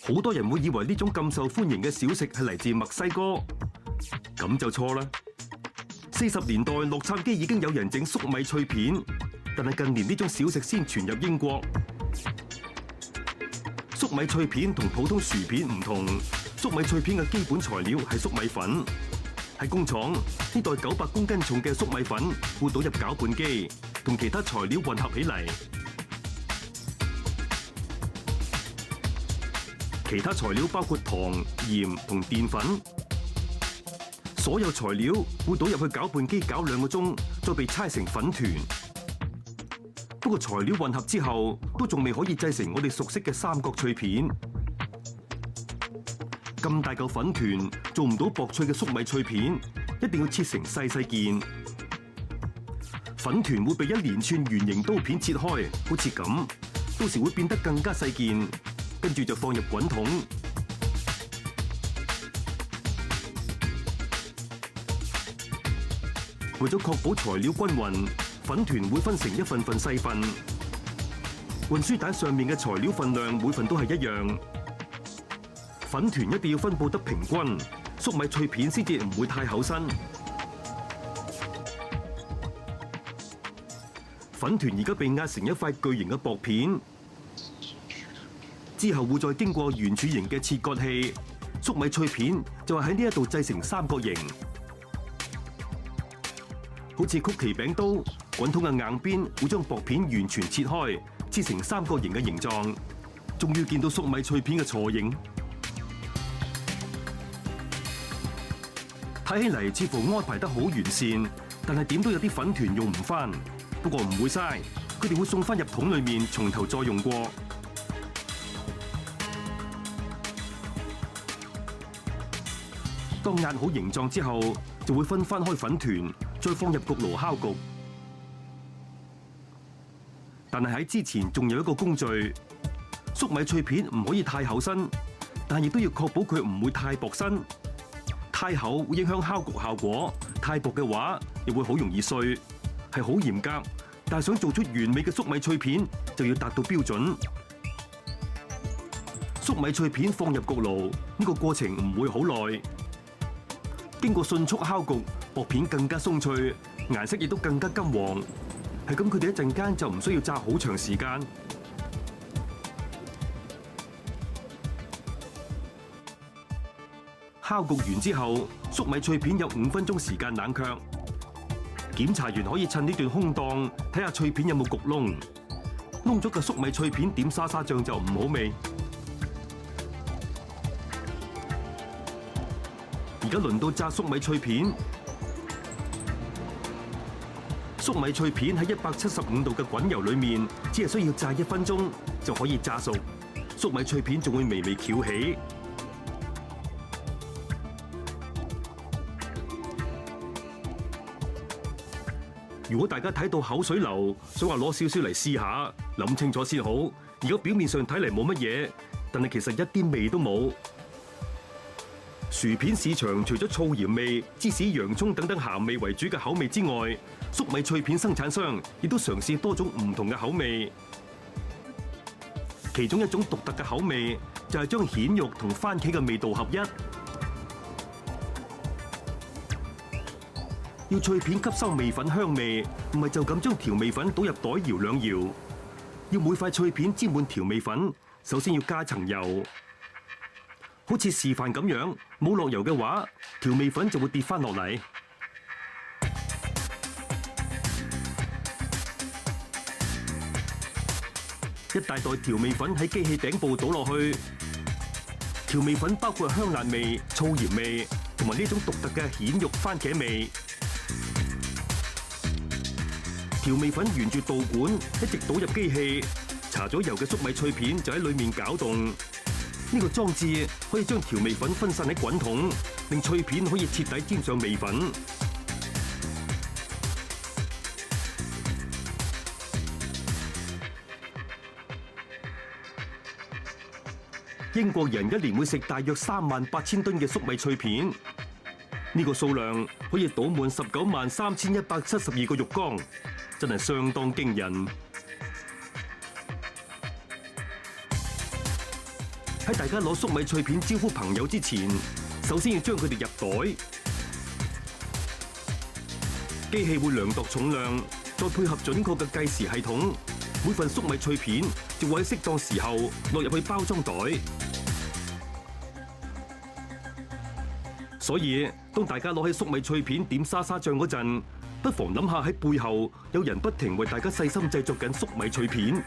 好多人會以為呢種咁受歡迎嘅小食係嚟自墨西哥，咁就錯啦。40年代洛杉磯已經有人整粟米脆片，但係近年呢種小食先傳入英國。粟米脆片同普通薯片唔同，粟米脆片嘅基本材料係粟米粉。喺工廠，呢袋900公斤重嘅粟米粉會倒入攪拌機，同其他材料混合起嚟。其他材料包括糖、鹽同澱粉。所有材料會倒入去攪拌機攪2個鐘，再被搓成粉團。不過材料混合之後，都仲未可以製成我哋熟悉嘅三角脆片。咁大嚿粉團做唔到薄脆嘅粟米脆片，一定要切成細細件。粉團會被一連串圓形刀片切開，好似咁，到時會變得更加細件，跟住就放入滾筒。為咗確保材料均勻，粉團會分成一份份細份。運輸帶上面嘅材料份量每份都係一樣。粉團一定要分佈得平均，粟米脆片先至唔會太厚身。粉團而家被壓成一塊巨型嘅薄片，之後會再經過圓柱形嘅切割器，粟米脆片就係喺呢一度製成三角形。好似曲奇餅刀，滾筒嘅硬邊會將薄片完全切開，切成三角形嘅形狀。終於見到粟米脆片嘅雛形，睇起嚟似乎安排得好完善，但係點都有啲粉團用唔返。不過唔會嘥，佢哋會送返入桶裏面，從頭再用過。當壓好形狀之後，就會分返開粉團，再放入焗爐烤焗。但係喺之前仲有一個工序，粟米脆片唔可以太厚身，但亦都要確保佢唔會太薄身。太厚會影響烤焗效果，太薄嘅話又會好容易碎，係好嚴格。但係想做出完美嘅粟米脆片，就要達到標準。粟米脆片放入焗爐，呢個過程唔會好耐。經過迅速烤焗，薄片更加鬆脆，顏色亦都更加金黃。係咁，佢哋一陣間就唔需要炸好長時間。烤焗完之後，粟米脆片有5分鐘時間冷卻。檢查員可以趁呢段空檔睇下脆片有冇焗燶，燶咗嘅粟米脆片點沙沙醬就唔好味。而家輪到炸粟米脆片，粟米脆片喺175度嘅滾油裏面，只係需要炸1分鐘就可以炸熟，粟米脆片仲會微微翹起。如果大家睇到口水流，想話攞少少嚟試下，諗清楚先好。而家表面上睇嚟冇乜嘢，但係其實一啲味都冇。薯片市場除咗醋鹽味、芝士、洋葱等等鹹味為主嘅口味之外，粟米脆片生產商亦都嘗試多種唔同嘅口味。其中一種獨特嘅口味就係將蜆肉同番茄嘅味道合一。要脆片吸收味粉香味，唔係就咁將調味粉倒入袋搖兩搖。要每塊脆片沾滿調味粉，首先要加層油。好似示範咁樣，冇落油嘅話，調味粉就會跌返落嚟。一大袋調味粉喺機器頂部倒落去，調味粉包括香辣味、醋鹽味，同埋呢種獨特嘅蜆肉番茄味。調味粉沿住導管一直倒入機器，搽咗油嘅粟米脆片就喺裏面攪動。呢個裝置可以將調味粉分散喺滾筒，令脆片可以徹底沾上味粉。英國人一年會食大約38000噸嘅粟米脆片，呢個數量可以倒滿193172個浴缸，真係相當驚人。喺大家攞粟米脆片招呼朋友之前，首先要將佢哋入袋。機器會量度重量，再配合準確嘅計時系統，每份粟米脆片就會喺適當時候落入去包裝袋。所以，當大家攞起粟米脆片點沙沙醬嗰陣，不妨諗下喺背後有人不停為大家細心製作緊粟米脆片。